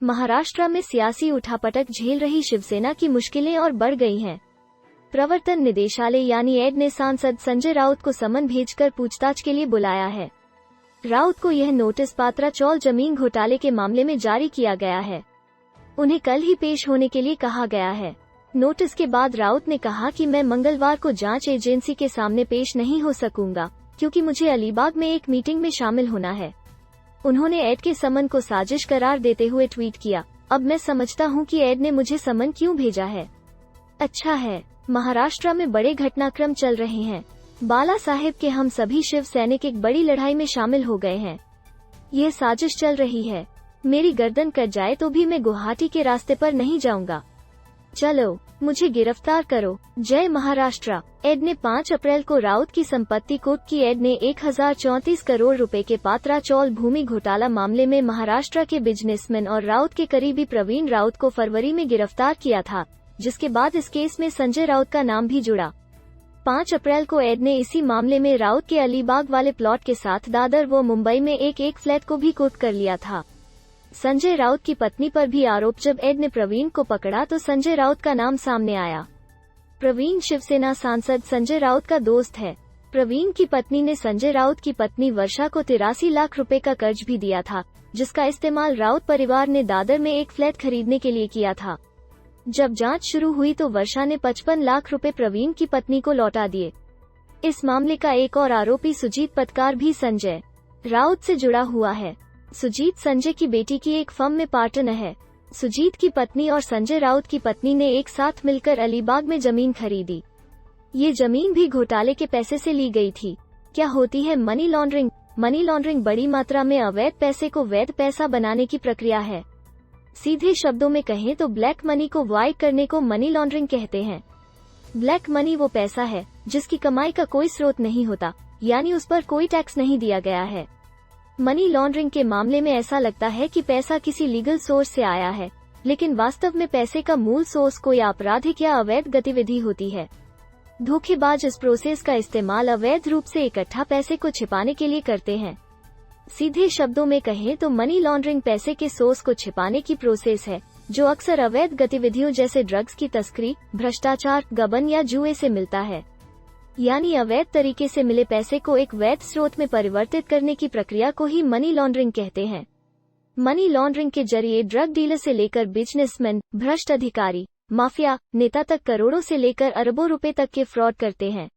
महाराष्ट्र में सियासी उठापटक झेल रही शिवसेना की मुश्किलें और बढ़ गई हैं। प्रवर्तन निदेशालय यानी ED ने सांसद संजय राउत को समन भेजकर पूछताछ के लिए बुलाया है। राउत को यह नोटिस पात्रा चौल जमीन घोटाले के मामले में जारी किया गया है। उन्हें कल ही पेश होने के लिए कहा गया है। नोटिस के बाद राउत ने कहा कि मैं मंगलवार को जांच एजेंसी के सामने पेश नहीं हो सकूंगा, क्योंकि मुझे अलीबाग में एक मीटिंग में शामिल होना है। उन्होंने ED के समन को साजिश करार देते हुए ट्वीट किया, अब मैं समझता हूं कि ED ने मुझे समन क्यों भेजा है। अच्छा है, महाराष्ट्र में बड़े घटनाक्रम चल रहे हैं। बाला साहेब के हम सभी शिव सैनिक एक बड़ी लड़ाई में शामिल हो गए हैं। यह साजिश चल रही है। मेरी गर्दन कट जाए तो भी मैं गुवाहाटी के रास्ते पर नहीं जाऊंगा। चलो, मुझे गिरफ्तार करो। जय महाराष्ट्र। ED ने 5 अप्रैल को राउत की संपत्ति कुर्क की। ED ने 1034 करोड़ रुपए के पात्रा चौल भूमि घोटाला मामले में महाराष्ट्र के बिजनेसमैन और राउत के करीबी प्रवीण राउत को फरवरी में गिरफ्तार किया था, जिसके बाद इस केस में संजय राउत का नाम भी जुड़ा। 5 अप्रैल को ED ने इसी मामले में राउत के अलीबाग वाले प्लॉट के साथ दादर व मुंबई में एक फ्लैट को भी कुर्क कर लिया था। संजय राउत की पत्नी पर भी आरोप। जब ED ने प्रवीण को पकड़ा तो संजय राउत का नाम सामने आया। प्रवीण शिवसेना सांसद संजय राउत का दोस्त है। प्रवीण की पत्नी ने संजय राउत की पत्नी वर्षा को 83 लाख रुपए का कर्ज भी दिया था, जिसका इस्तेमाल राउत परिवार ने दादर में एक फ्लैट खरीदने के लिए किया था। जब जांच शुरू हुई तो वर्षा ने 55 लाख रुपए प्रवीण की पत्नी को लौटा दिए। इस मामले का एक और आरोपी सुजीत पटकार भी संजय राउत से जुड़ा हुआ है। सुजीत संजय की बेटी की एक फर्म में पार्टनर है। सुजीत की पत्नी और संजय राउत की पत्नी ने एक साथ मिलकर अलीबाग में जमीन खरीदी। ये जमीन भी घोटाले के पैसे से ली गई थी। क्या होती है मनी लॉन्ड्रिंग? मनी लॉन्ड्रिंग बड़ी मात्रा में अवैध पैसे को वैध पैसा बनाने की प्रक्रिया है। सीधे शब्दों में कहें तो ब्लैक मनी को वाइट करने को मनी लॉन्ड्रिंग कहते हैं। ब्लैक मनी वो पैसा है जिसकी कमाई का कोई स्रोत नहीं होता, यानी उस पर कोई टैक्स नहीं दिया गया है। मनी लॉन्ड्रिंग के मामले में ऐसा लगता है कि पैसा किसी लीगल सोर्स से आया है, लेकिन वास्तव में पैसे का मूल सोर्स कोई आपराधिक या अवैध गतिविधि होती है। धोखेबाज इस प्रोसेस का इस्तेमाल अवैध रूप से इकट्ठा पैसे को छिपाने के लिए करते हैं। सीधे शब्दों में कहें तो मनी लॉन्ड्रिंग पैसे के सोर्स को छिपाने की प्रोसेस है, जो अक्सर अवैध गतिविधियों जैसे ड्रग्स की तस्करी, भ्रष्टाचार, गबन या जुए से मिलता है। यानी अवैध तरीके से मिले पैसे को एक वैध स्रोत में परिवर्तित करने की प्रक्रिया को ही मनी लॉन्ड्रिंग कहते हैं। मनी लॉन्ड्रिंग के जरिए ड्रग डीलर से लेकर बिजनेसमैन, भ्रष्ट अधिकारी, माफिया, नेता तक करोड़ों से लेकर अरबों रुपए तक के फ्रॉड करते हैं।